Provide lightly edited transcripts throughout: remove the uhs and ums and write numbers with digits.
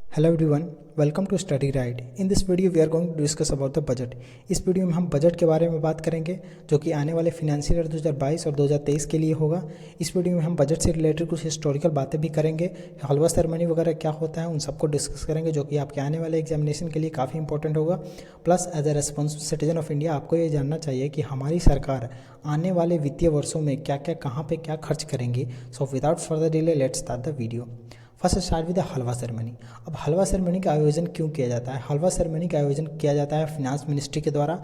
Hello everyone, welcome to study right. In this video we are going to discuss about the budget. इस video में हम budget के बारे में बात करेंगे जो कि आने वाले फिनेंशियल ईयर 2022 और 2023 के लिए होगा। इस वीडियो में हम बजट से रिलेटेड कुछ हिस्टोरिकल बातें भी करेंगे, हलवा सेरेमनी वगैरह क्या होता है उन सबको डिस्कस करेंगे जो कि आपके आने वाले एग्जामिनेशन के लिए काफ़ी इंपॉर्टेंट होगा। Plus as a responsible citizen of India आपको ये जानना चाहिए कि हमारी सरकार आने वाले वित्तीय वर्षों में क्या क्या कहाँ पे क्या खर्च करेंगी। So without further delay let's start the video. First start with the halwa ceremony. अब हलवा सेरेमनी का आयोजन क्यों किया जाता है? हलवा सेरेमनी का आयोजन किया जाता है फिनांस मिनिस्ट्री के द्वारा,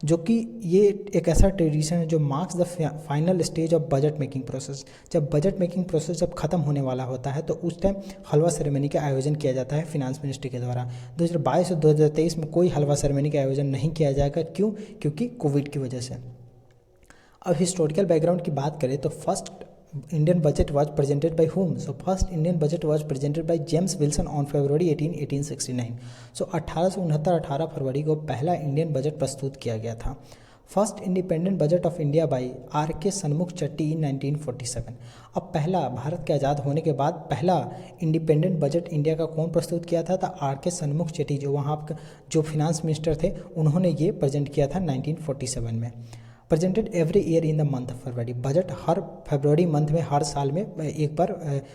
जो कि ये एक ऐसा ट्रेडिशन है जो marks the final stage of budget making process. जब बजट मेकिंग प्रोसेस जब खत्म होने वाला होता है तो उस टाइम हलवा सेरेमनी का आयोजन किया जाता है फिनांस मिनिस्ट्री के द्वारा। 2022 और 2023 में कोई हलवा सेरेमनी का आयोजन नहीं किया जाएगा। क्यों? क्योंकि कोविड की वजह से। अब हिस्टोरिकल बैकग्राउंड की बात करें तो first Indian budget was presented by whom? So first Indian budget was presented by James Wilson on February 18, 1869. So 1869 फरवरी को पहला इंडियन बजट प्रस्तुत किया गया था। First independent budget of India by R.K. सन्मुख चट्टी इन 1947। अब पहला भारत के आज़ाद होने के बाद पहला इंडिपेंडेंट बजट इंडिया का कौन प्रस्तुत किया था? R.K. सन्मुख चट्टी, जो वहाँ जो फिनांस मिनिस्टर थे, उन्होंने ये प्रेजेंट किया था 1947 में। Presented every year in the month of February. Budget her February month में हर साल में एक बार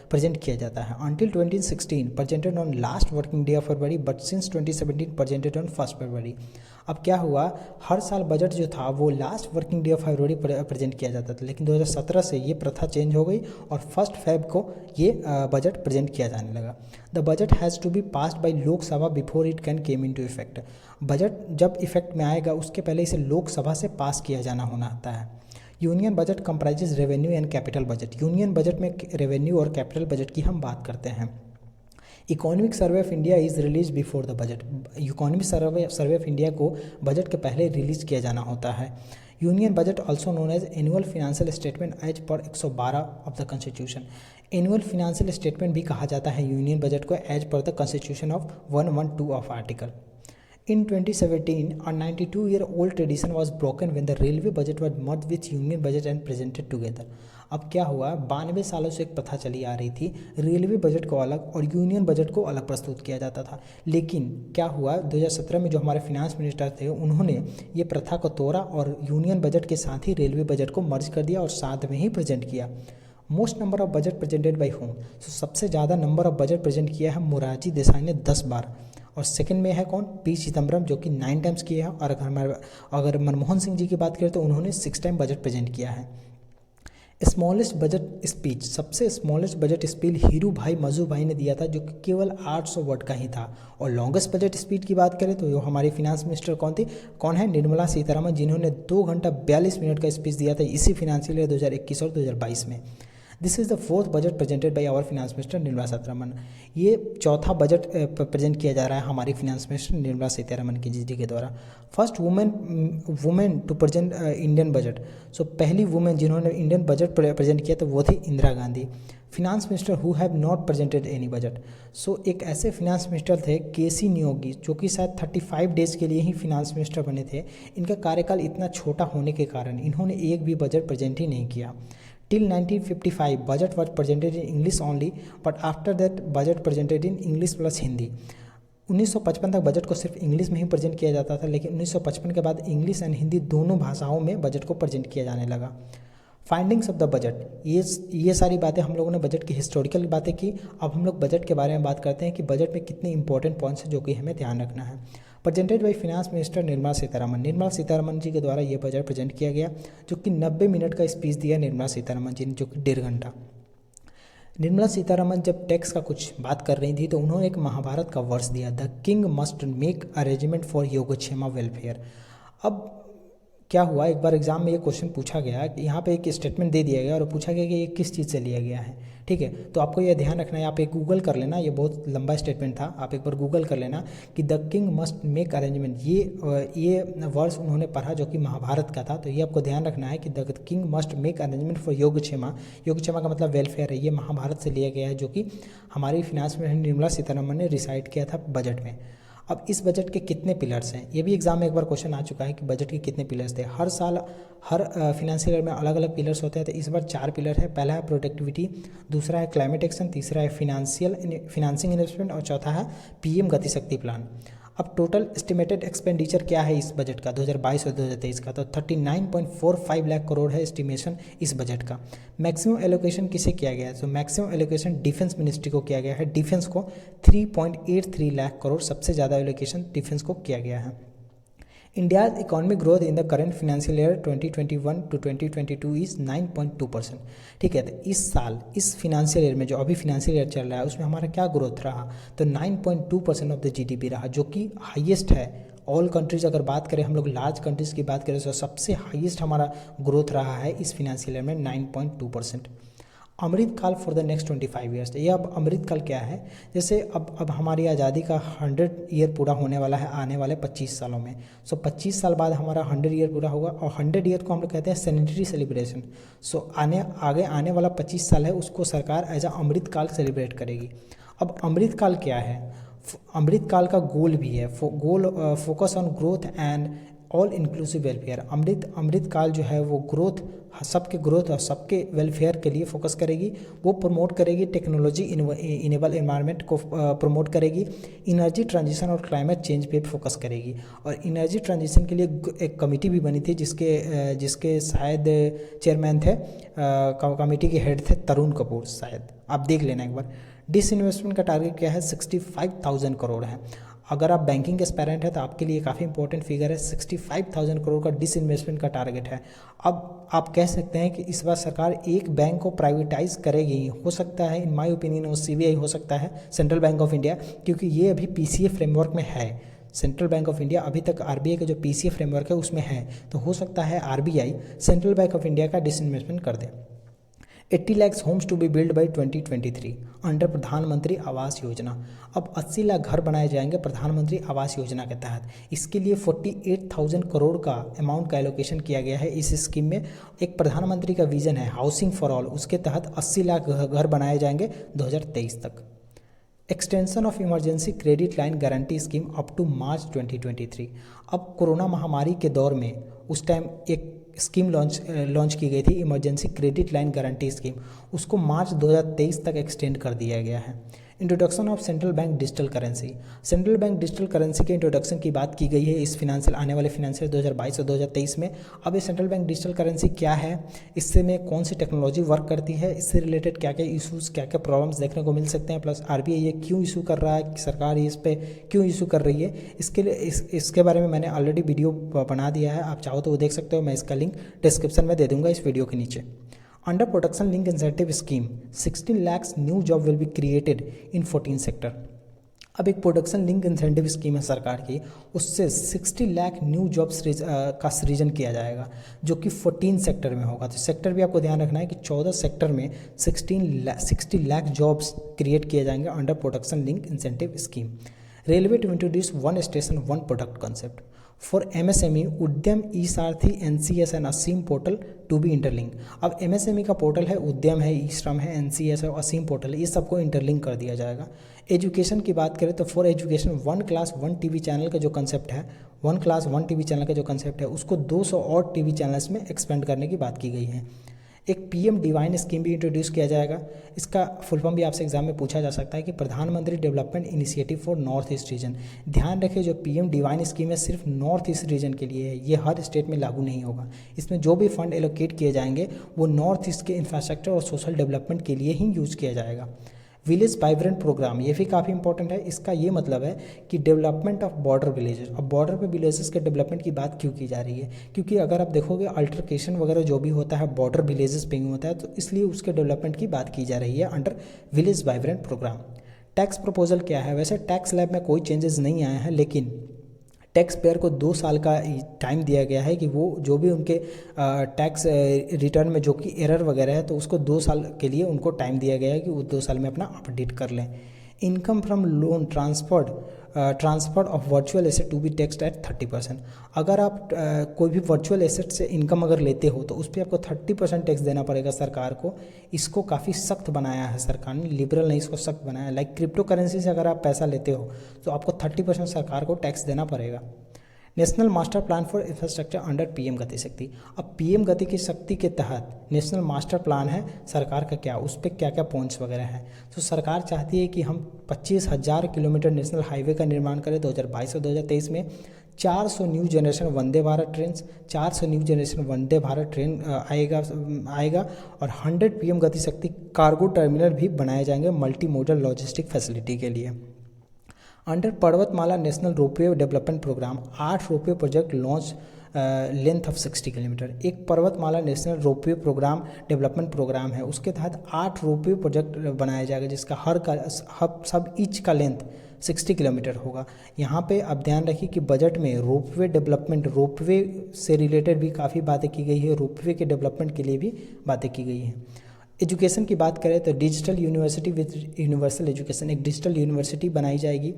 प्रेजेंट किया जाता है। Until 2016 presented on last working day of February, but since 2017 presented on first February. अब क्या हुआ, हर साल बजट जो था वो last working day of February present किया जाता था, लेकिन 2017 से ये प्रथा चेंज हो गई और फर्स्ट फेब को ये बजट प्रेजेंट किया जाने लगा। The budget has to be passed by Lok Sabha before it can came in to effect. Budget जब इफेक्ट में आएगा उसके पहले इसे लोकसभा से पास किया जाना होता है। Union budget comprises revenue and capital budget. Union budget में रेवेन्यू और कैपिटल बजट की हम बात करते हैं। Economic survey of India is release before the budget. Economic survey of India को बजट के पहले रिलीज किया जाना होता है। Union budget also known as annual financial statement as per 112 of the constitution. Annual financial statement भी कहा जाता है यूनियन बजट को as per the constitution of 112 of article. In 2017, a 92-year-old tradition was broken when the railway budget was merged with union budget and presented together. अब क्या हुआ, 92 सालों से एक प्रथा चली आ रही थी, रेलवे बजट को अलग और यूनियन बजट को अलग प्रस्तुत किया जाता था। लेकिन क्या हुआ, 2017 में जो हमारे फिनांस मिनिस्टर थे उन्होंने ये प्रथा को तोड़ा और यूनियन बजट के साथ ही रेलवे बजट को मर्ज कर दिया और साथ में ही प्रेजेंट किया। Most number of budget presented by home. तो सबसे ज़्यादा नंबर ऑफ बजट प्रेजेंट किया है मोरारजी देसाई ने 10 बार, और सेकंड में है कौन? पी चिदम्बरम, जो कि 9 टाइम्स किया है। और अगर मनमोहन सिंह जी की बात करें तो उन्होंने 6 टाइम बजट प्रेजेंट किया है। स्मॉलेस्ट बजट स्पीच, सबसे स्मॉलेस्ट बजट स्पीच हीरू भाई मजू भाई ने दिया था, जो कि केवल 800 वर्ड का ही था। और लॉन्गेस्ट बजट स्पीच की बात करें तो जो हमारी फिनांस मिनिस्टर कौन है? निर्मला सीतारमन, जिन्होंने 2 घंटा 42 मिनट का स्पीच दिया था इसी फिनेंशियल ईयर 2021 और 2022 में। This is the fourth budget presented by our finance minister Nirmala Sitharaman. ये चौथा बजट प्रेजेंट किया जा रहा है हमारी फिनांस मिनिस्टर निर्मला सीतारमन की जी के द्वारा। First women to present Indian budget. So पहली वुमेन जिन्होंने इंडियन बजट प्रेजेंट किया तो वो थी Indira Gandhi. Finance minister who have not presented any budget. So एक ऐसे फिनांस मिनिस्टर थे केसी नियोगी, जो कि शायद 35 डेज के लिए ही फिनांस मिनिस्टर बने थे। इनका कार्यकाल इतना छोटा होने के कारण इन्होंने एक भी बजट प्रेजेंट ही नहीं किया। Till 1955, budget was presented in English only, but after that budget presented in English plus Hindi. 1955 तक बजट को सिर्फ इंग्लिश में ही प्रेजेंट किया जाता था, लेकिन 1955 के बाद इंग्लिश एंड हिंदी दोनों भाषाओं में बजट को प्रेजेंट किया जाने लगा। फाइंडिंग्स ऑफ द बजट, ये सारी बातें हम लोगों ने बजट की हिस्टोरिकल बातें की। अब हम लोग बजट के बारे में बात करते हैं कि बजट में कितने इंपॉर्टेंट पॉइंट्स हैं जो कि हमें ध्यान रखना है। Presented by finance minister Nirmala Sitharaman. Nirmala Sitharaman ji के द्वारा ये बजट प्रेजेंट किया गया, जो कि 90 मिनट का स्पीच दिया निर्मला सीतारमन जी ने, जो कि 1.5 घंटा। निर्मला सीतारमन जब टैक्स का कुछ बात कर रही थी तो उन्होंने एक महाभारत का वर्स दिया, the king must make arrangement for योगक्षेमा वेलफेयर। अब क्या हुआ, एक बार एग्जाम में ये क्वेश्चन पूछा गया कि यहाँ पे एक स्टेटमेंट दे दिया गया और पूछा गया कि ये किस चीज़ से लिया गया है। ठीक है, तो आपको ये ध्यान रखना है, आप एक गूगल कर लेना, ये बहुत लंबा स्टेटमेंट था, आप एक बार गूगल कर लेना कि the king must make arrangement. ये वर्स उन्होंने पढ़ा जो कि महाभारत का था, तो ये आपको ध्यान रखना है कि the king must make arrangement for योगक्षेमा। योगक्षेमा का मतलब वेलफेयर है, ये महाभारत से लिया गया है, जो कि हमारी फिनांस मिनिस्टर निर्मला सीतारमन ने रिसाइट किया था बजट में। अब इस बजट के कितने पिलर्स हैं, ये भी एग्जाम में एक बार क्वेश्चन आ चुका है कि बजट के कितने पिलर्स थे। हर साल हर फाइनेंशियल ईयर में अलग अलग पिलर्स होते हैं, तो इस बार 4 पिलर है। पहला है प्रोडक्टिविटी, दूसरा है क्लाइमेट एक्शन, तीसरा है फिनांसिंग इन्वेस्टमेंट और चौथा है पीएम गति शक्ति प्लान। अब टोटल एस्टिमेटेड एक्सपेंडिचर क्या है इस बजट का 2022 और 2023 का, तो 39.45 लाख करोड़ है एस्टिमेशन इस बजट का। मैक्सिमम एलोकेशन किसे किया गया है, तो मैक्सिमम एलोकेशन डिफेंस मिनिस्ट्री को किया गया है। डिफेंस को 3.83 लाख करोड़ सबसे ज़्यादा एलोकेशन डिफेंस को किया गया है। India's economic growth in the current financial year 2021 to 2022 is 9.2%। ठीक है, तो इस साल इस फिनेंशियल ईयर में जो अभी फिनेंशियल ईयर चल रहा है उसमें हमारा क्या ग्रोथ रहा, तो 9.2% ऑफ द जीडीपी रहा, जो कि हाईएस्ट है ऑल कंट्रीज। अगर बात करें हम लोग लार्ज कंट्रीज़ की बात करें तो सबसे हाईएस्ट हमारा ग्रोथ रहा है इस फिनेंशियल ईयर में 9.2%। अमृत काल फॉर द नेक्स्ट 25 ईयर्स, ये अब अमृत काल क्या है, जैसे अब हमारी आज़ादी का 100 ईयर पूरा होने वाला है आने वाले 25 सालों में। सो 25 साल बाद हमारा 100 ईयर पूरा होगा, और 100 ईयर को हम लोग कहते हैं सेनेटरी सेलिब्रेशन। सो आने वाला 25 साल है उसको सरकार एज अ अमृत काल सेलिब्रेट करेगी। अब अमृत काल क्या है, अमृत काल का गोल भी है, goal focus on growth and all inclusive welfare. Amrit Kaal जो है वो सबके ग्रोथ और सबके वेलफेयर के लिए फोकस करेगी। वो प्रमोट करेगी टेक्नोलॉजी इनेबल एनवायरनमेंट को प्रमोट करेगी, एनर्जी ट्रांजिशन और क्लाइमेट चेंज पे फोकस करेगी। और एनर्जी ट्रांजिशन के लिए एक कमेटी भी बनी थी जिसके शायद चेयरमैन थे, कमेटी के हेड थे तरुण कपूर शायद, आप देख लेना एक बार। डिसइन्वेस्टमेंट का टारगेट क्या है, 65,000 करोड़ है। अगर आप बैंकिंग एस्पायरेंट है तो आपके लिए काफ़ी इंपॉर्टेंट फिगर है, 65,000 करोड़ का डिसइन्वेस्टमेंट का टारगेट है। अब आप कह सकते हैं कि इस बार सरकार एक बैंक को प्राइवेटाइज करेगी, हो सकता है इन माय ओपिनियन वो सीबीआई हो सकता है, सेंट्रल बैंक ऑफ इंडिया, क्योंकि ये अभी पीसीए फ्रेमवर्क में है। सेंट्रल बैंक ऑफ इंडिया अभी तक आरबीआई का जो पीसीए फ्रेमवर्क है उसमें है, तो हो सकता है RBI central bank of India का डिसइन्वेस्टमेंट कर दे। 80 lakh homes to be build by 2023 under Pradhan Mantri Awas योजना। अब 80 लाख घर बनाए जाएंगे प्रधानमंत्री आवास योजना के तहत। इसके लिए 48,000 करोड़ का अमाउंट का एलोकेशन किया गया है इस स्कीम में। एक प्रधानमंत्री का विजन है हाउसिंग फॉर ऑल, उसके तहत 80 लाख घर बनाए जाएंगे 2023 तक। Extension of emergency credit line guarantee scheme up to March 2023। अब कोरोना महामारी के दौर में उस टाइम एक स्कीम लॉन्च की गई थी, emergency credit line guarantee scheme, उसको मार्च 2023 तक एक्सटेंड कर दिया गया है। Introduction of central bank digital currency. Central bank digital currency के इंट्रोडक्शन की बात की गई है इस आने वाले फिनेंशियल 2022 और 2023 में। अब ये सेंट्रल बैंक डिजिटल करेंसी क्या है, इससे में कौन सी टेक्नोलॉजी वर्क करती है, इससे रिलेटेड क्या क्या इशूज़ क्या क्या प्रॉब्लम्स देखने को मिल सकते हैं, प्लस आरबीआई ये क्यों इशू कर रहा है, सरकार इस पर क्यों इशू कर रही है, इसके लिए इसके बारे में मैंने ऑलरेडी वीडियो बना दिया है, आप चाहो तो वो देख सकते हो, मैं इसका लिंक डिस्क्रिप्शन में दे दूँगा इस वीडियो के नीचे। Under Production Linked Incentive Scheme, 16 lakhs new job will be created in 14 sector। अब एक प्रोडक्शन लिंक इंसेंटिव स्कीम है सरकार की, उससे 60 लाख न्यू जॉब्स का सृजन किया जाएगा, जो कि 14 सेक्टर में होगा। तो सेक्टर भी आपको ध्यान रखना है कि 14 सेक्टर में 60 लाख जॉब्स क्रिएट किए जाएंगे under production link incentive scheme. Railway to introduce one station one product concept for MSME, Udyam, E Sarathi, NCS and Aseem portal to be interlink. अब एमएसएमई का पोर्टल है, उद्यम है, ई श्रम है, एनसीएस है और असीम पोर्टल है, ये सबको इंटरलिंक कर दिया जाएगा। एजुकेशन की बात करें तो for education 1 class 1 TV channel का जो कंसेप्ट है, 1 क्लास 1 टीवी चैनल का जो कंसेप्ट है उसको 200 और टीवी चैनल्स में एक्सपेंड करने की बात की गई है। एक पीएम डिवाइन स्कीम भी इंट्रोड्यूस किया जाएगा। इसका फुल फॉर्म भी आपसे एग्जाम में पूछा जा सकता है कि प्रधानमंत्री development initiative for north east region. ध्यान रखें जो पीएम डिवाइन स्कीम है सिर्फ नॉर्थ ईस्ट रीजन के लिए है, ये हर स्टेट में लागू नहीं होगा। इसमें जो भी फंड एलोकेट किए जाएंगे वो नॉर्थ ईस्ट के इंफ्रास्ट्रक्चर और सोशल डेवलपमेंट के लिए ही यूज किया जाएगा। विलेज वाइब्रेंट प्रोग्राम, ये भी काफ़ी इंपॉर्टेंट है। इसका ये मतलब है कि डेवलपमेंट ऑफ बॉर्डर विलेजेस। अब बॉर्डर पे विलेजेस के डेवलपमेंट की बात क्यों की जा रही है, क्योंकि अगर आप देखोगे अल्टरकेशन वगैरह जो भी होता है बॉर्डर विलेजेस पे ही होता है, तो इसलिए उसके डेवलपमेंट की बात की जा रही है under village vibrant programme. Tax proposal क्या है, वैसे टैक्स लैब में कोई चेंजेस नहीं आए हैं, लेकिन टैक्स पेयर को 2 साल का टाइम दिया गया है कि वो जो भी उनके टैक्स रिटर्न में जो कि एरर वगैरह है तो उसको 2 साल के लिए उनको टाइम दिया गया है कि वो 2 साल में अपना अपडेट कर लें। Income from loan transferred transfer of virtual asset to be taxed at 30%। अगर आप कोई भी वर्चुअल एसेट से इनकम अगर लेते हो तो उस पर आपको 30% टैक्स देना पड़ेगा सरकार को। इसको काफ़ी सख्त बनाया है सरकार ने, लिबरल नहीं, इसको सख्त बनाया। लाइक क्रिप्टो करेंसी से अगर आप पैसा लेते हो तो आपको 30% सरकार को टैक्स देना पड़ेगा। National master plan for infrastructure under PM गति शक्ति। अब पीएम गति की शक्ति के तहत नेशनल मास्टर प्लान है सरकार का, क्या उस पर क्या क्या पॉइंट्स वगैरह हैं। तो सरकार चाहती है कि हम 25,000 किलोमीटर नेशनल हाईवे का निर्माण करें 2022 और 2023 में। 400 new generation Vande Bharat train, 400 new generation Vande Bharat train आएगा और 100 पीएम गति शक्ति कार्गो टर्मिनल भी बनाए जाएंगे मल्टी मोडल लॉजिस्टिक फैसिलिटी के लिए। Under Parvatmala national ropeway development programme 8 ropeway project launch length of 60 kilometre. एक Parvatmala national ropeway programme development programme है, उसके तहत 8 रोपवे प्रोजेक्ट बनाया जाएगा जिसका सब ईच का लेंथ 60 किलोमीटर होगा। यहाँ पे आप ध्यान रखिए कि बजट में रोपवे डेवलपमेंट, रोपवे से रिलेटेड भी काफ़ी बातें की गई है, रोपवे के डेवलपमेंट के लिए भी बातें की गई हैं। एजुकेशन की बात करें तो digital university with universal education, एक डिजिटल यूनिवर्सिटी बनाई जाएगी।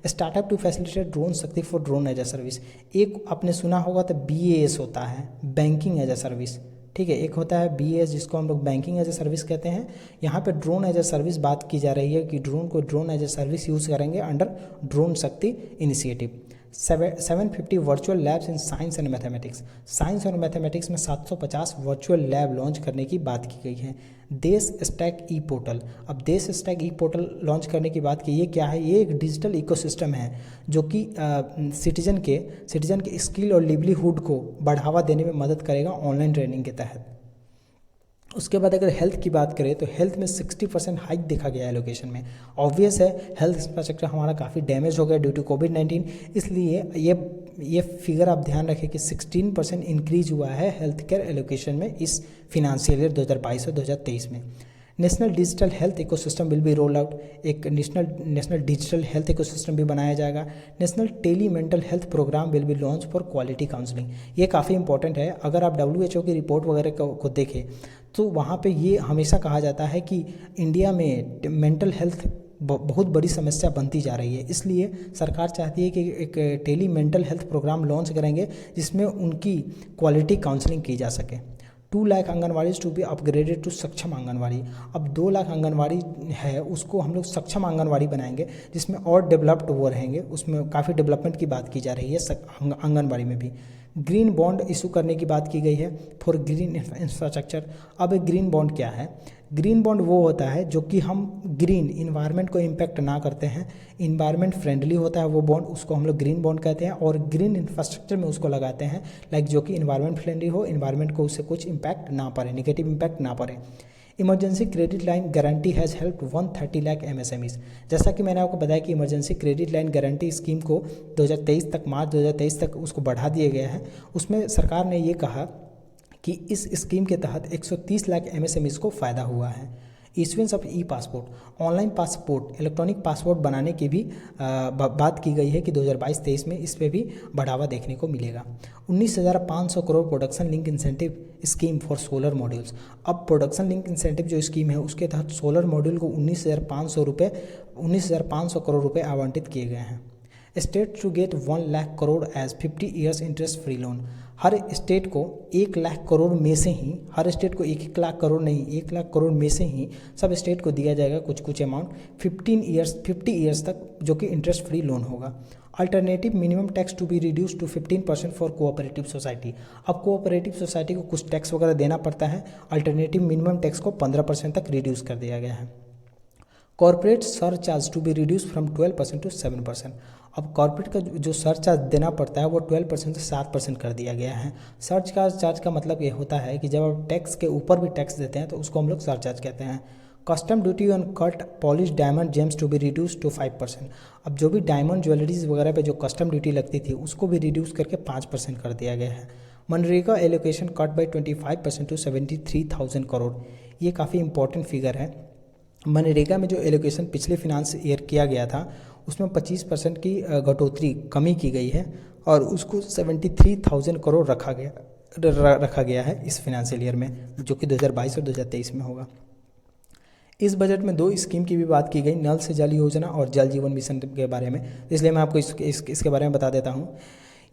Startup to facilitate drone Shakti for drone as a service. एक आपने सुना होगा तो BAS होता है, बैंकिंग एज अ सर्विस, ठीक है। एक होता है BAS जिसको हम लोग बैंकिंग एज अ सर्विस कहते हैं। यहाँ पे ड्रोन एज अ सर्विस बात की जा रही है कि drone as a service use करेंगे under drone Shakti initiative. 750 virtual labs in science and mathematics. Science और मैथमेटिक्स में 750 वर्चुअल लैब लॉन्च करने की बात की गई है। देश स्टैक ई पोर्टल। अब देश स्टैक ई पोर्टल लॉन्च करने की बात की, ये क्या है? ये एक डिजिटल इकोसिस्टम है जो कि सिटीजन के स्किल और लिवलीहुड को बढ़ावा देने में मदद करेगा ऑनलाइन ट्रेनिंग के तहत। उसके बाद अगर हेल्थ की बात करें तो हेल्थ में 60% हाइक देखा गया है एलोकेशन में। ऑब्वियस है हेल्थ इंफ्रास्ट्रक्चर हमारा काफ़ी डैमेज हो गया ड्यू टू कोविड-19, इसलिए ये फिगर आप ध्यान रखें कि 16% इंक्रीज हुआ है हेल्थ केयर एलोकेशन में इस फिनेंशियल ईयर 2022 और 2023 में। National digital health ecosystem will be roll out. एक नेशनल डिजिटल हेल्थ इकोसिस्टम भी बनाया जाएगा। National tele mental health programme will be launch for quality counselling. ये काफ़ी इंपॉर्टेंट है। अगर आप WHO की रिपोर्ट वगैरह को देखें तो वहाँ पे ये हमेशा कहा जाता है कि इंडिया में मेंटल हेल्थ बहुत बड़ी समस्या बनती जा रही है, इसलिए सरकार चाहती है कि एक tele mental health programme launch करेंगे जिसमें उनकी क्वालिटी काउंसलिंग की जा सके। 2 lakh anganwadi to be upgraded to Saksham anganwadi. अब 2 लाख आंगनवाड़ी है उसको हम लोग सक्षम आंगनवाड़ी बनाएंगे जिसमें और डेवलप्ड वो रहेंगे, उसमें काफ़ी डेवलपमेंट की बात की जा रही है आंगनवाड़ी में भी। ग्रीन बॉन्ड इशू करने की बात की गई है फॉर ग्रीन इंफ्रास्ट्रक्चर। अब एक ग्रीन बॉन्ड क्या है? ग्रीन बॉन्ड वो होता है जो कि हम ग्रीन इन्वायरमेंट को इम्पैक्ट ना करते हैं, इन्वायरमेंट फ्रेंडली होता है वो बॉन्ड, उसको हम लोग ग्रीन बॉन्ड कहते हैं। और ग्रीन इंफ्रास्ट्रक्चर में उसको लगाते हैं लाइक जो कि इन्वायरमेंट फ्रेंडली हो, इन्वायरमेंट को उससे कुछ इम्पैक्ट ना पड़े, नेगेटिव इम्पैक्ट ना पड़े। Emergency credit line guarantee has help 130 lakh MSMEs। जैसा कि मैंने आपको बताया कि emergency credit line guarantee scheme को 2023 तक, मार्च 2023 तक उसको बढ़ा दिया गया है। उसमें सरकार ने ये कहा कि इस स्कीम के तहत 130 लाख MSMEs को फ़ायदा हुआ है। Issuance of E passport, online passport, electronic passport बनाने की भी बात की गई है कि 2022-23 में इस पर भी बढ़ावा देखने को मिलेगा। 19,500 crore production link incentive scheme for solar modules. अब प्रोडक्शन लिंक इंसेंटिव जो स्कीम है उसके तहत सोलर मॉड्यूल को 19,500 करोड़ रुपये आवंटित किए गए हैं। State to get 1 lakh crore as 50 years interest free loan. हर स्टेट को 1 लाख करोड़ में से ही, हर स्टेट को 1 लाख करोड़ नहीं, 1 लाख करोड़ में से ही सब स्टेट को दिया जाएगा कुछ अमाउंट 50 ईयर्स तक, जो कि इंटरेस्ट फ्री लोन होगा। Alternative minimum tax to be reduce to 15% for cooperative society. अब कोऑपरेटिव सोसाइटी को कुछ टैक्स वगैरह देना पड़ता है, अल्टरनेटिव मिनिमम टैक्स को 15% तक रिड्यूस कर दिया गया है। Corporate surcharge to be reduce from 12% to 7%। अब कॉर्पोरेट का जो सरचार्ज देना पड़ता है वो 12% से 7% कर दिया गया है। सरचार्ज का मतलब ये होता है कि जब आप टैक्स के ऊपर भी टैक्स देते हैं तो उसको हम लोग सरचार्ज कहते हैं। Custom duty on cut polish diamond gems to be reduce to 5%। अब जो भी डायमंड ज्वेलरीज वगैरह पे जो कस्टम ड्यूटी लगती थी उसको भी रिड्यूस करके 5% कर दिया गया है। MNREGA allocation cut by 25% to 73,000 crore. ये काफ़ी इंपॉर्टेंट फिगर है। मनरेगा में जो एलोकेशन पिछले फिनांस ईयर किया गया था उसमें 25% की घटोतरी कमी की गई है और उसको 73,000 करोड़ रखा गया है इस फिनांशियल ईयर में, जो कि 2022 और 2023 में होगा। इस बजट में 2 स्कीम की भी बात की गई, नल से जल योजना और जल जीवन मिशन के बारे में, इसलिए मैं आपको इसके बारे में बता देता हूँ।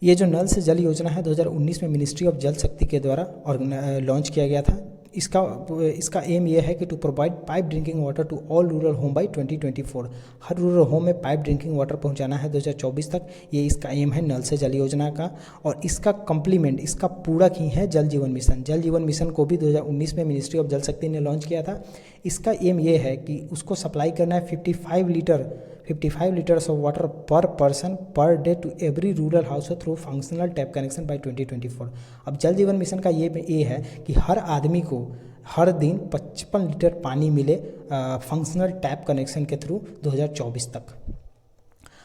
ये जो नल से जल योजना है 2019 में मिनिस्ट्री ऑफ जल शक्ति के द्वारा और लॉन्च किया गया था। इसका एम ये है कि to provide pipe drinking water to all rural home by 2024। हर रूरल होम में पाइप ड्रिंकिंग वाटर पहुंचाना है 2024 तक, ये इसका एम है नल से जल योजना का। और इसका कम्प्लीमेंट, इसका पूरक ही है जल जीवन मिशन। जल जीवन मिशन को भी 2019 में मिनिस्ट्री ऑफ जल शक्ति ने लॉन्च किया था। इसका एम ये है कि उसको सप्लाई करना है 55 litres of water per person per day to every rural house through functional tap connection by 2024। अब जल जीवन मिशन का ये है कि हर आदमी को हर दिन 55 लीटर पानी मिले फंक्शनल टैप कनेक्शन के थ्रू 2024 तक।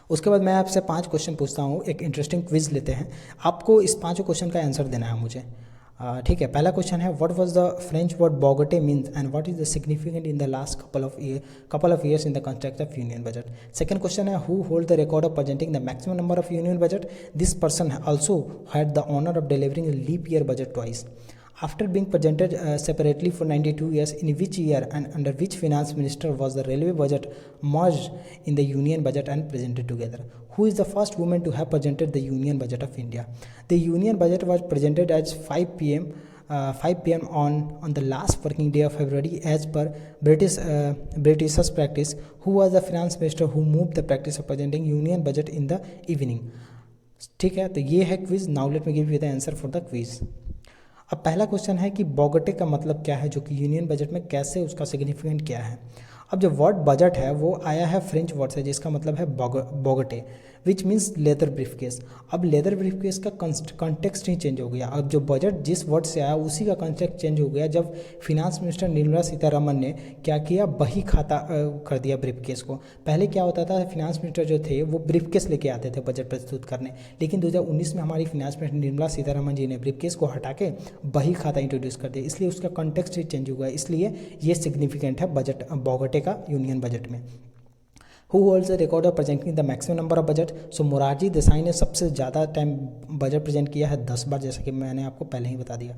उसके बाद मैं आपसे 5 क्वेश्चन पूछता हूँ, एक इंटरेस्टिंग क्विज लेते हैं। आपको इस 5 क्वेश्चन का आंसर देना है मुझे, ठीक है। पहला क्वेश्चन है, what was the French word bougette means and what is the significant in the last couple of years in the context of union budget। Second question है, who hold the record of presenting the maximum number of union budget. This person also had the honor of delivering a leap year budget twice। After being presented separately for 92 years, in which year and under which finance minister was the railway budget merged in the union budget and presented together? Who is the first woman to have presented the union budget of India? The union budget was presented at 5 p.m. on the last working day of February as per British's practice. Who was the finance minister who moved the practice of presenting union budget in the evening? ठीक है, तो ये है quiz. Now let me give you the answer for the quiz. अब पहला question है कि बॉगटे का मतलब क्या है, जो कि यूनियन बजट में कैसे उसका सिग्निफिकेंट क्या है। अब जो वर्ड बजट है वो आया है फ्रेंच वर्ड से, जिसका मतलब है बॉगटे, विच मीन्स लेदर ब्रीफकेस। अब लेदर ब्रीफकेस का कॉन्टेक्स्ट ही चेंज हो गया। अब जो बजट जिस वर्ड से आया उसी का कॉन्टेक्स्ट चेंज हो गया जब फिनांस मिनिस्टर निर्मला सीतारमन ने क्या किया, बही खाता कर दिया ब्रीफकेस को। पहले क्या होता था, फिनांस मिनिस्टर जो थे वो ब्रीफकेस लेके आते थे बजट प्रस्तुत करने, लेकिन 2019 में हमारी फिनांस मिनिस्टर निर्मला सीतारमन जी ने ब्रीफकेस को हटा के बही खाता इंट्रोड्यूस कर दिया, इसलिए उसका कॉन्टेक्स्ट ही चेंज हो गया। इसलिए ये सिग्निफिकेंट है बजट बॉगटे का यूनियन बजट में। Who holds the record of presenting the maximum number of budget? सो मोरारजी देसाई ने सबसे ज़्यादा टाइम बजट प्रेजेंट किया है 10 बार, जैसा कि मैंने आपको पहले ही बता दिया।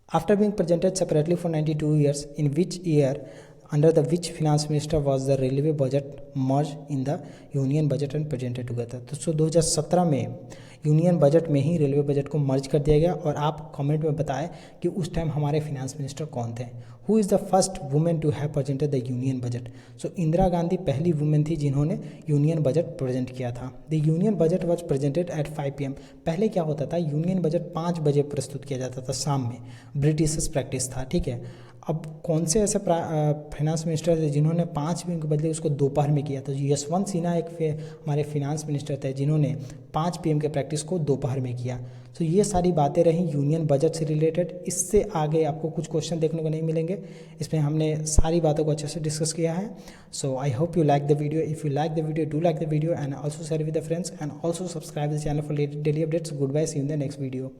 After being presented separately for 92 years, in which year under the which finance minister was the railway budget merge in the union budget and presented together. तो 2017 में यूनियन बजट में ही रेलवे बजट को मर्ज कर दिया गया। और आप कमेंट में बताएं कि उस टाइम हमारे फिनांस मिनिस्टर कौन थे। Who is the first women to have presented the union budget. So Indira Gandhi पहली वुमेन थी जिन्होंने यूनियन बजट प्रेजेंट किया था। The union budget was presented at 5 PM। पहले क्या होता था, यूनियन बजट 5 बजे प्रस्तुत किया जाता था शाम में, ब्रिटिश प्रैक्टिस था, ठीक है। अब कौन से ऐसे फाइनेंस मिनिस्टर थे जिन्होंने 5 PM के बदले उसको दोपहर में किया? तो यशवंत सिन्हा एक हमारे फिनांस मिनिस्टर थे जिन्होंने 5 PM के प्रैक्टिस को दोपहर में किया। तो ये सारी बातें रहीं यूनियन बजट से रिलेटेड। इससे आगे आपको कुछ क्वेश्चन देखने को नहीं मिलेंगे, इसमें हमने सारी बातों को अच्छे से डिस्कस किया है। So I hope you like the video. If you like the video, do like the video and also share with the friends and also subscribe the channel for daily updates. Good bye, see you in the next video.